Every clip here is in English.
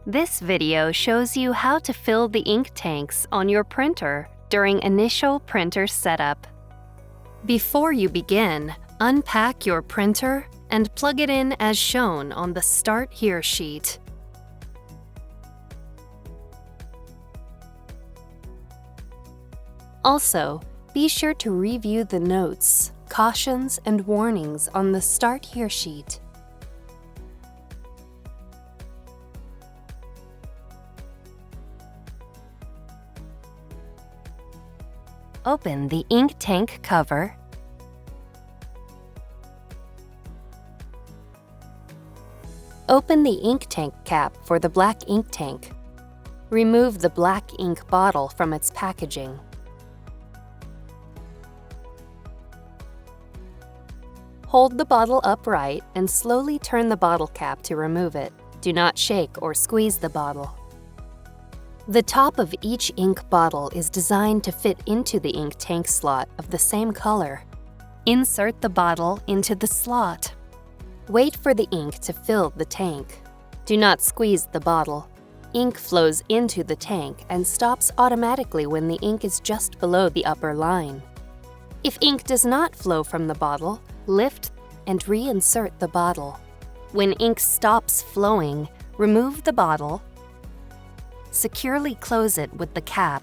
This video shows you how to fill the ink tanks on your printer during initial printer setup. Before you begin, unpack your printer and plug it in as shown on the Start Here sheet. Also, be sure to review the notes, cautions, and warnings on the Start Here sheet. Open the ink tank cover. Open the ink tank cap for the black ink tank. Remove the black ink bottle from its packaging. Hold the bottle upright and slowly turn the bottle cap to remove it. Do not shake or squeeze the bottle. The top of each ink bottle is designed to fit into the ink tank slot of the same color. Insert the bottle into the slot. Wait for the ink to fill the tank. Do not squeeze the bottle. Ink flows into the tank and stops automatically when the ink is just below the upper line. If ink does not flow from the bottle, lift and reinsert the bottle. When ink stops flowing, remove the bottle, securely close it with the cap,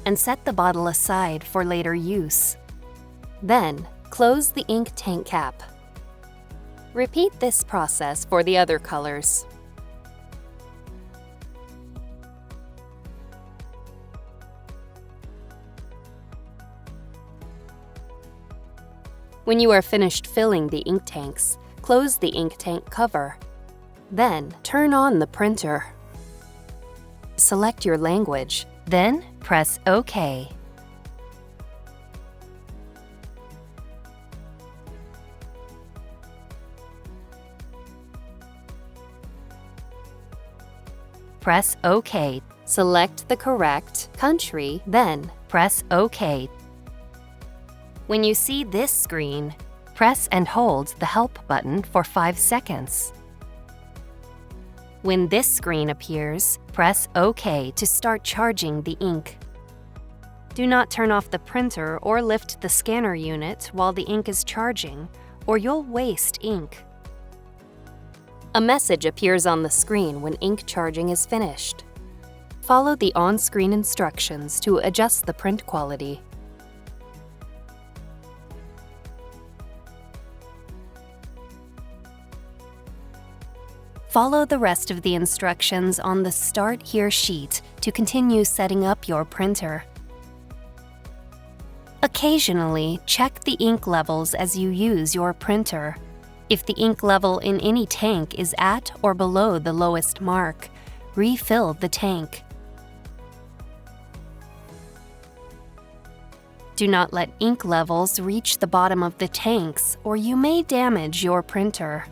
and set the bottle aside for later use. Then, close the ink tank cap. Repeat this process for the other colors. When you are finished filling the ink tanks, close the ink tank cover. Then, turn on the printer. Select your language, then press OK. Press OK. Select the correct country, then press OK. When you see this screen, press and hold the Help button for 5 seconds. When this screen appears, press OK to start charging the ink. Do not turn off the printer or lift the scanner unit while the ink is charging, or you'll waste ink. A message appears on the screen when ink charging is finished. Follow the on-screen instructions to adjust the print quality. Follow the rest of the instructions on the Start Here sheet to continue setting up your printer. Occasionally, check the ink levels as you use your printer. If the ink level in any tank is at or below the lowest mark, refill the tank. Do not let ink levels reach the bottom of the tanks, or you may damage your printer.